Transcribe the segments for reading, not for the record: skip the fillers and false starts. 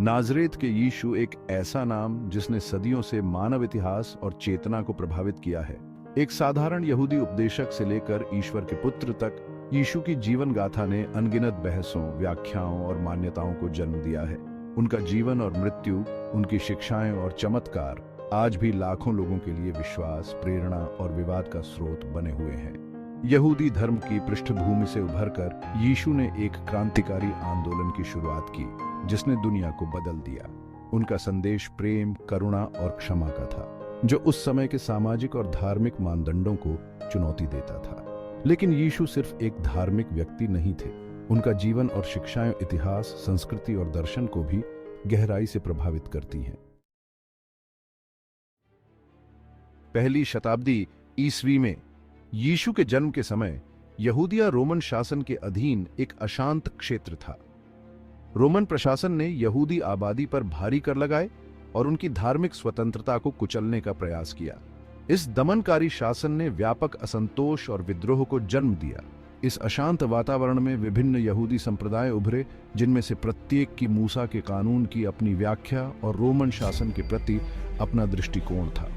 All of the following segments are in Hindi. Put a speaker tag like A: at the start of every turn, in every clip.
A: नाजरेत के यीशु एक ऐसा नाम जिसने सदियों से मानव इतिहास और चेतना को प्रभावित किया है। एक साधारण यहूदी उपदेशक से लेकर ईश्वर के पुत्र तक यीशु की जीवन गाथा ने अनगिनत बहसों, व्याख्याओं और मान्यताओं को जन्म दिया है। उनका जीवन और मृत्यु, उनकी शिक्षाएं और चमत्कार आज भी लाखों लोगों के लिए विश्वास, प्रेरणा और विवाद का स्रोत बने हुए हैं। यहूदी धर्म की पृष्ठभूमि से उभरकर यीशु ने एक क्रांतिकारी आंदोलन की शुरुआत की जिसने दुनिया को बदल दिया। उनका संदेश प्रेम, करुणा और क्षमा का था, जो उस समय के सामाजिक और धार्मिक मानदंडों को चुनौती देता था। लेकिन यीशु सिर्फ एक धार्मिक व्यक्ति नहीं थे। उनका जीवन और शिक्षाएं इतिहास, संस्कृति और दर्शन को भी गहराई से प्रभावित करती हैं। पहली शताब्दी ईस्वी में यीशु के जन्म के समय यहूदिया रोमन शासन के अधीन एक अशांत क्षेत्र था। रोमन प्रशासन ने यहूदी आबादी पर भारी कर लगाए और उनकी धार्मिक स्वतंत्रता को कुचलने का प्रयास किया। इस दमनकारी शासन ने व्यापक असंतोष और विद्रोह को जन्म दिया। इस अशांत वातावरण में विभिन्न यहूदी संप्रदाय उभरे, जिनमें से प्रत्येक की मूसा के कानून की अपनी व्याख्या और रोमन शासन के प्रति अपना दृष्टिकोण था।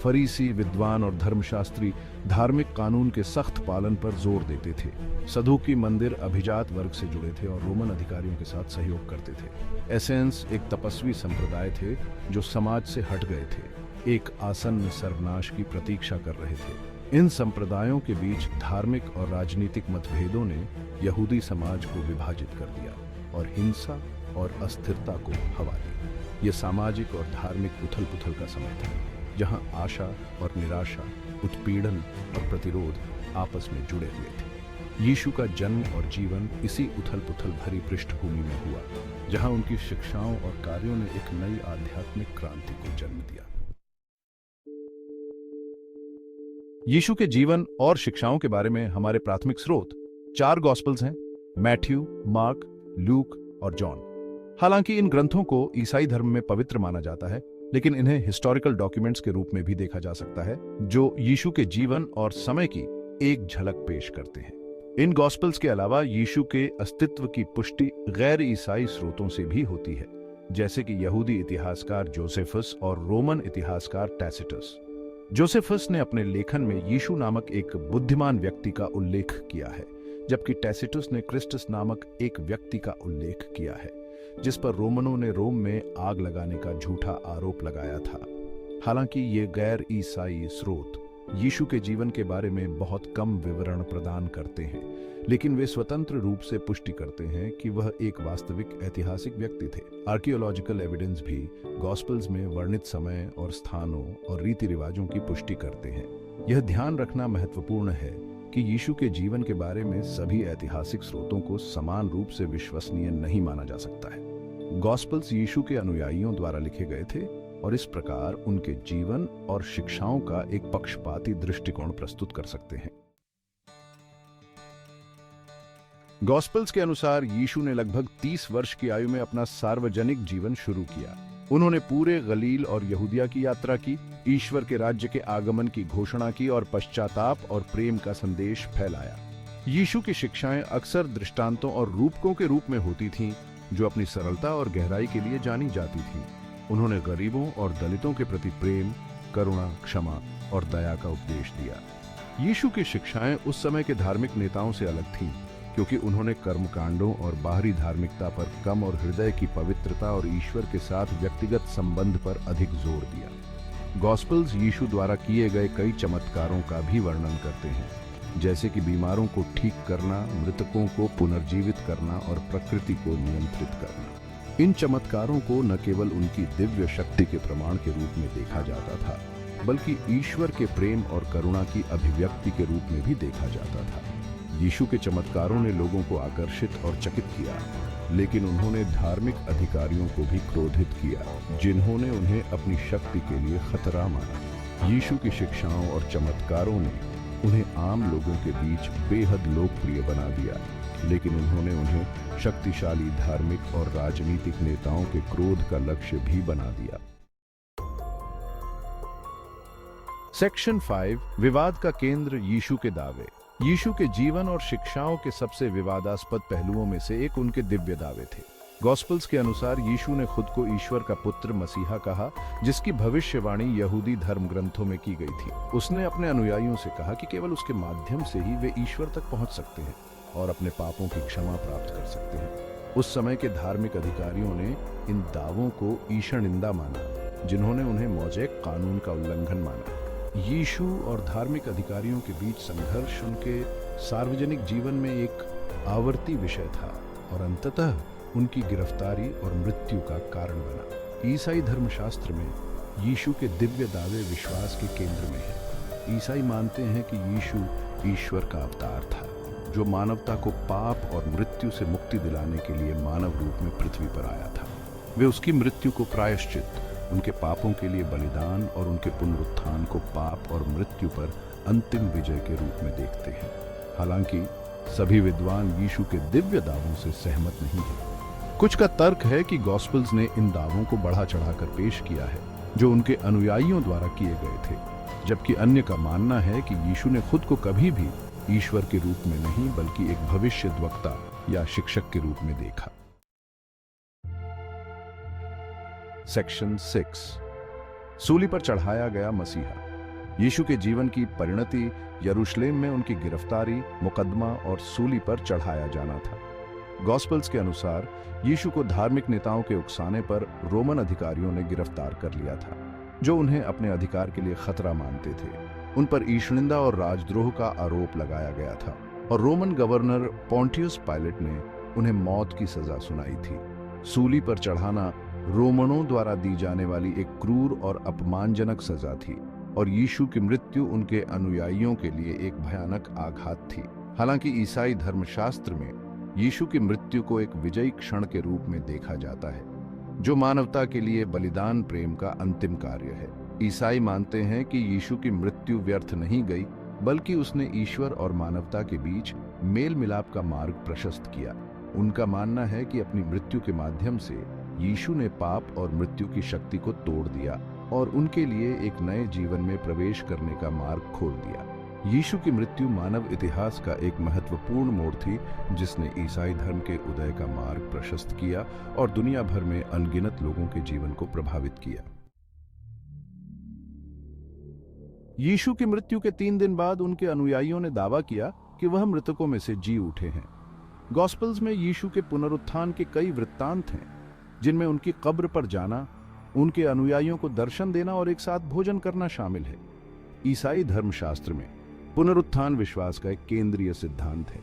A: फरीसी, विद्वान और धर्मशास्त्री धार्मिक कानून के सख्त पालन पर जोर देते थे। सदूकी मंदिर अभिजात वर्ग से जुड़े थे और रोमन अधिकारियों के साथ सहयोग करते थे। एसेंस एक तपस्वी संप्रदाय थे जो समाज से हट गए थे, एक आसन्न सर्वनाश की प्रतीक्षा कर रहे थे। इन संप्रदायों के बीच धार्मिक और राजनीतिक मतभेदों ने यहूदी समाज को विभाजित कर दिया और हिंसा और अस्थिरता को हवा दी। यह सामाजिक और धार्मिक उथल-पुथल का समय था, जहां आशा और निराशा, उत्पीड़न और प्रतिरोध आपस में जुड़े हुए थे। यीशु का जन्म और जीवन इसी उथल-पुथल भरी पृष्ठभूमि में हुआ, जहां उनकी शिक्षाओं और कार्यों ने एक नई आध्यात्मिक क्रांति को जन्म दिया। यीशु के जीवन और शिक्षाओं के बारे में हमारे प्राथमिक स्रोत 4 गॉस्पेल्स हैं: मैथ्यू, मार्क, लूक और जॉन। हालांकि इन ग्रंथों को ईसाई धर्म में पवित्र माना जाता है, लेकिन इन्हें हिस्टोरिकल डॉक्यूमेंट्स के रूप में भी देखा जा सकता है, जो यीशु के जीवन और समय की एक झलक पेश करते हैं। इन गॉस्पेल्स के अलावा यीशु के अस्तित्व की पुष्टि गैर ईसाई स्रोतों से भी होती है, जैसे कि यहूदी इतिहासकार जोसेफस और रोमन इतिहासकार टैसिटस। जोसेफस ने अपने लेखन में यीशु नामक एक बुद्धिमान व्यक्ति का उल्लेख किया है, जबकि टैसिटस ने क्रिस्टस नामक एक व्यक्ति का उल्लेख किया है, जिस पर रोमनों ने रोम में आग लगाने का झूठा आरोप लगाया था। हालांकि ये गैर ईसाई स्रोत यीशु के जीवन के बारे में बहुत कम विवरण प्रदान करते हैं, लेकिन वे स्वतंत्र रूप से पुष्टि करते हैं कि वह एक वास्तविक ऐतिहासिक व्यक्ति थे। आर्कियोलॉजिकल एविडेंस भी गॉस्पेल्स में वर्णित समय और स्थानों और रीति रिवाजों की पुष्टि करते हैं। यह ध्यान रखना महत्वपूर्ण है कि यीशु के जीवन के बारे में सभी ऐतिहासिक स्रोतों को समान रूप से विश्वसनीय नहीं माना जा सकता है। गॉस्पेल्स यीशु के अनुयायियों द्वारा लिखे गए थे और इस प्रकार उनके जीवन और शिक्षाओं का एक पक्षपाती दृष्टिकोण प्रस्तुत कर सकते हैं। गॉस्पेल्स के अनुसार यीशु ने लगभग 30 वर्ष की आयु में अपना सार्वजनिक जीवन शुरू किया। उन्होंने पूरे गलील और यहूदिया की यात्रा की, ईश्वर के राज्य के आगमन की घोषणा की और पश्चाताप और प्रेम का संदेश फैलाया। यीशु की शिक्षाएं अक्सर दृष्टांतों और रूपकों के रूप में होती थीं, जो अपनी सरलता और गहराई के लिए जानी जाती थीं। उन्होंने गरीबों और दलितों के प्रति प्रेम, करुणा, क्षमा और दया का उपदेश दिया। यीशु की शिक्षाएं उस समय के धार्मिक नेताओं से अलग थीं, क्योंकि उन्होंने कर्मकांडों और बाहरी धार्मिकता पर कम और हृदय की पवित्रता और ईश्वर के साथ व्यक्तिगत संबंध पर अधिक जोर दिया। गॉस्पेल्स यीशु द्वारा किए गए कई चमत्कारों का भी वर्णन करते हैं, जैसे कि बीमारों को ठीक करना, मृतकों को पुनर्जीवित करना और प्रकृति को नियंत्रित करना। इन चमत्कारों को न केवल उनकी दिव्य शक्ति के प्रमाण के रूप में देखा जाता था, बल्कि ईश्वर के प्रेम और करुणा की अभिव्यक्ति के रूप में भी देखा जाता था। यीशु के चमत्कारों ने लोगों को आकर्षित और चकित किया, लेकिन उन्होंने धार्मिक अधिकारियों को भी क्रोधित किया, जिन्होंने उन्हें अपनी शक्ति के लिए खतरा माना। यीशु की शिक्षाओं और चमत्कारों ने उन्हें आम लोगों के बीच बेहद लोकप्रिय बना दिया, लेकिन उन्होंने उन्हें शक्तिशाली धार्मिक और राजनीतिक नेताओं के क्रोध का लक्ष्य भी बना दिया। सेक्शन 5, विवाद का केंद्र यीशु के दावे। यीशु के जीवन और शिक्षाओं के सबसे विवादास्पद पहलुओं में से एक उनके दिव्य दावे थे। गॉस्पेल्स के अनुसार यीशु ने खुद को ईश्वर का पुत्र मसीहा कहा, जिसकी भविष्यवाणी यहूदी धर्म ग्रंथों में की गई थी। उसने अपने अनुयायियों से कहा कि केवल उसके माध्यम से ही वे ईश्वर तक पहुंच सकते हैं और अपने पापों की क्षमा प्राप्त कर सकते हैं। उस समय के धार्मिक अधिकारियों ने इन दावों को ईशा निंदा माना, जिन्होंने उन्हें मौजे कानून का उल्लंघन माना। यीशु और धार्मिक अधिकारियों के बीच संघर्ष उनके सार्वजनिक जीवन में एक आवर्ती विषय था और अंततः उनकी गिरफ्तारी और मृत्यु का कारण बना। ईसाई धर्मशास्त्र में यीशु के दिव्य दावे विश्वास के केंद्र में हैं। ईसाई मानते हैं कि यीशु ईश्वर का अवतार था, जो मानवता को पाप और मृत्यु से मुक्ति दिलाने के लिए मानव रूप में पृथ्वी पर आया था। वे उसकी मृत्यु को प्रायश्चित, उनके पापों के लिए बलिदान और उनके पुनरुत्थान को पाप और मृत्यु पर अंतिम विजय के रूप में देखते हैं। हालांकि सभी विद्वान यीशु के दिव्य दावों से सहमत नहीं हैं। कुछ का तर्क है कि गॉस्पेल्स ने इन दावों को बढ़ा चढ़ाकर पेश किया है, जो उनके अनुयायियों द्वारा किए गए थे, जबकि अन्य का मानना है कि यीशु ने खुद को कभी भी ईश्वर के रूप में नहीं, बल्कि एक भविष्यद्वक्ता या शिक्षक के रूप में देखा। सेक्शन 6, सूली पर चढ़ाया गया मसीहा। यीशु के जीवन की परिणति यरूशलेम में उनकी गिरफ्तारी, मुकदमा और सूली पर चढ़ाया जाना था। गॉस्पेल्स के अनुसार यीशु को धार्मिक नेताओं के उकसाने पर रोमन अधिकारियों ने गिरफ्तार कर लिया था, जो उन्हें अपने अधिकार के लिए खतरा मानते थे। उन पर ईशनिंदा और राजद्रोह का आरोप लगाया गया था और रोमन गवर्नर पोंटियस पायलट ने उन्हें मौत की सजा सुनाई थी। सूली पर चढ़ाना रोमनों द्वारा दी जाने वाली एक क्रूर और अपमानजनक सजा थी और यीशु की मृत्यु उनके अनुयायियों के लिए एक भयानक आघात थी। हालांकि ईसाई धर्मशास्त्र में यीशु की मृत्यु को एक विजयी क्षण के रूप में देखा जाता है, जो मानवता के लिए बलिदान प्रेम का अंतिम कार्य है। ईसाई मानते हैं कि यीशु की मृत्यु व्यर्थ नहीं गई, बल्कि उसने ईश्वर और मानवता के बीच मेल मिलाप का मार्ग प्रशस्त किया। उनका मानना है कि अपनी मृत्यु के माध्यम से यीशु ने पाप और मृत्यु की शक्ति को तोड़ दिया और उनके लिए एक नए जीवन में प्रवेश करने का मार्ग खोल दिया। यीशु की मृत्यु मानव इतिहास का एक महत्वपूर्ण मोड़ थी, जिसने ईसाई धर्म के उदय का मार्ग प्रशस्त किया और दुनिया भर में अनगिनत लोगों के जीवन को प्रभावित किया। यीशु की मृत्यु के 3 दिन बाद उनके अनुयायियों ने दावा किया कि वह मृतकों में से जी उठे हैं। गॉस्पेल्स में यीशु के पुनरुत्थान के कई वृत्तांत हैं, जिनमें उनकी कब्र पर जाना, उनके अनुयायियों को दर्शन देना और एक साथ भोजन करना शामिल है। ईसाई धर्मशास्त्र में पुनरुत्थान विश्वास का एक केंद्रीय सिद्धांत है।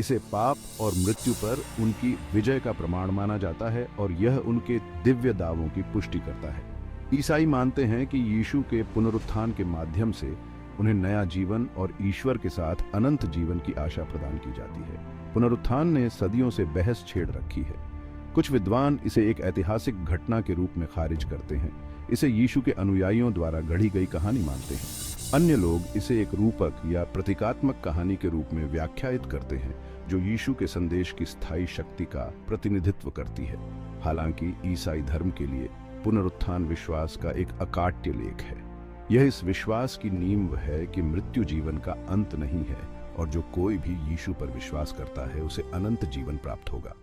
A: इसे पाप और मृत्यु पर उनकी विजय का प्रमाण माना जाता है और यह उनके दिव्य दावों की पुष्टि करता है। ईसाई मानते हैं कि यीशु के पुनरुत्थान के माध्यम से उन्हें नया जीवन और ईश्वर के साथ अनंत जीवन की आशा प्रदान की जाती है। पुनरुत्थान ने सदियों से बहस छेड़ रखी है। कुछ विद्वान इसे एक ऐतिहासिक घटना के रूप में खारिज करते हैं, इसे यीशु के अनुयायियों द्वारा गढ़ी गई कहानी मानते हैं। अन्य लोग इसे एक रूपक या प्रतीकात्मक कहानी के रूप में व्याख्यायित करते हैं, जो यीशु के संदेश की स्थायी शक्ति का प्रतिनिधित्व करती है। हालांकि ईसाई धर्म के लिए पुनरुत्थान विश्वास का एक अकाट्य लेख है। यह इस विश्वास की नींव है कि मृत्यु जीवन का अंत नहीं है और जो कोई भी यीशु पर विश्वास करता है उसे अनंत जीवन प्राप्त होगा।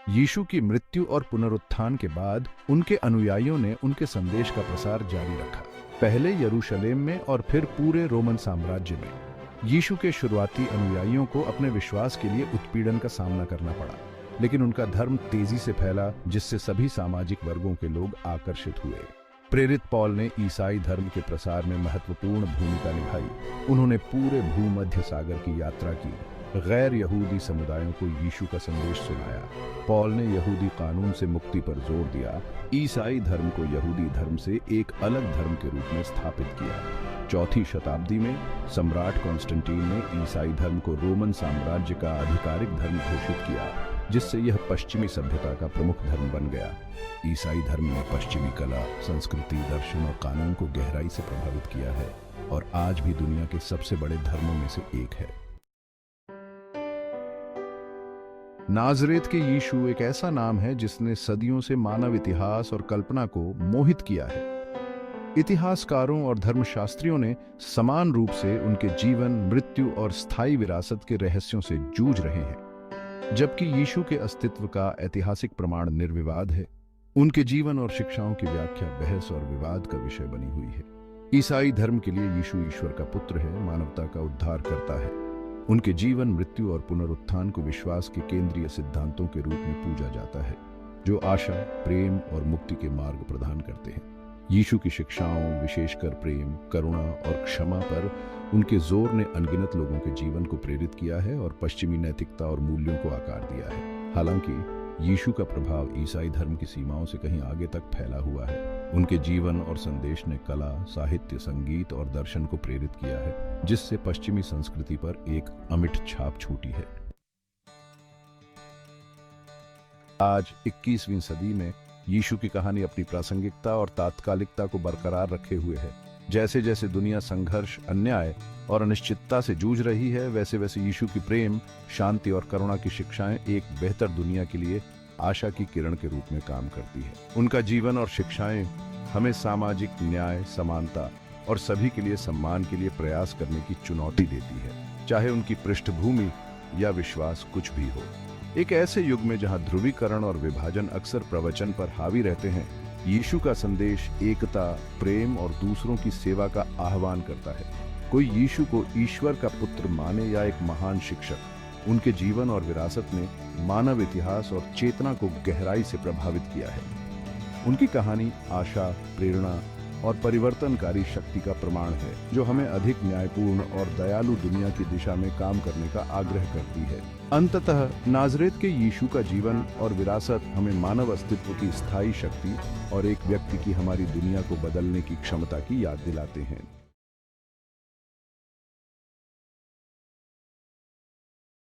A: यीशु की मृत्यु और पुनरुत्थान के बाद उनके अनुयायियों ने उनके संदेश का प्रसार जारी रखा, पहले यरूशलेम में और फिर पूरे रोमन साम्राज्य में। यीशु के शुरुआती अनुयायियों को अपने विश्वास के लिए उत्पीड़न का सामना करना पड़ा, लेकिन उनका धर्म तेजी से फैला, जिससे सभी सामाजिक वर्गों के लोग आकर्षित हुए। प्रेरित पौल ने ईसाई धर्म के प्रसार में महत्वपूर्ण भूमिका निभाई। उन्होंने पूरे भूमध्य सागर की यात्रा की, गैर यहूदी समुदायों को यीशु का संदेश सुनाया। पौल ने यहूदी कानून से मुक्ति पर जोर दिया, ईसाई धर्म को यहूदी धर्म से एक अलग धर्म के रूप में स्थापित किया। 4वीं शताब्दी में सम्राट कॉन्स्टेंटीन ने ईसाई धर्म को रोमन साम्राज्य का आधिकारिक धर्म घोषित किया, जिससे यह पश्चिमी सभ्यता का प्रमुख धर्म बन गया। ईसाई धर्म ने पश्चिमी कला, संस्कृति, दर्शन और कानून को गहराई से प्रभावित किया है और आज भी दुनिया के सबसे बड़े धर्मों में से एक है। नाज़रेत के यीशु एक ऐसा नाम है जिसने सदियों से मानव इतिहास और कल्पना को मोहित किया है। इतिहासकारों और धर्मशास्त्रियों ने समान रूप से उनके जीवन, मृत्यु और स्थायी विरासत के रहस्यों से जूझ रहे हैं। जबकि यीशु के अस्तित्व का ऐतिहासिक प्रमाण निर्विवाद है, उनके जीवन और शिक्षाओं की व्याख्या बहस और विवाद का विषय बनी हुई है। ईसाई धर्म के लिए यीशु ईश्वर का पुत्र है, मानवता का उद्धार करता है। उनके जीवन, मृत्यु और पुनरुत्थान को विश्वास के केंद्रीय सिद्धांतों के रूप में पूजा जाता है, जो आशा, प्रेम और मुक्ति के मार्ग प्रदान करते हैं। यीशु की शिक्षाओं, विशेषकर प्रेम, करुणा और क्षमा पर उनके जोर ने अनगिनत लोगों के जीवन को प्रेरित किया है और पश्चिमी नैतिकता और मूल्यों को आकार दिया है। हालांकि यीशु का प्रभाव ईसाई धर्म की सीमाओं से कहीं आगे तक फैला हुआ है। उनके जीवन और संदेश ने कला, साहित्य, संगीत और दर्शन को प्रेरित किया है, जिससे पश्चिमी संस्कृति पर एक अमिट छाप छूटी है। आज 21वीं सदी में यीशु की कहानी अपनी प्रासंगिकता और तात्कालिकता को बरकरार रखे हुए है। जैसे जैसे दुनिया संघर्ष, अन्याय और अनिश्चितता से जूझ रही है, वैसे वैसे यीशु की प्रेम, शांति और करुणा की शिक्षाएं एक बेहतर दुनिया के लिए आशा की किरण के रूप में काम करती है। उनका जीवन और शिक्षाएं हमें सामाजिक न्याय, समानता और सभी के लिए सम्मान के लिए प्रयास करने की चुनौती देती है, चाहे उनकी पृष्ठभूमि या विश्वास कुछ भी हो। एक ऐसे युग में जहां ध्रुवीकरण और विभाजन अक्सर प्रवचन पर हावी रहते हैं, यीशु का संदेश एकता, प्रेम और दूसरों की सेवा का आह्वान करता है। कोई यीशु को ईश्वर का पुत्र माने या एक महान शिक्षक, उनके जीवन और विरासत ने मानव इतिहास और चेतना को गहराई से प्रभावित किया है। उनकी कहानी आशा, प्रेरणा और परिवर्तनकारी शक्ति का प्रमाण है, जो हमें अधिक न्यायपूर्ण और दयालु दुनिया की दिशा में काम करने का आग्रह करती है। अंततः नाज़रेत के यीशु का जीवन और विरासत हमें मानव अस्तित्व की स्थायी शक्ति और एक व्यक्ति की हमारी दुनिया को बदलने की क्षमता की याद दिलाते हैं।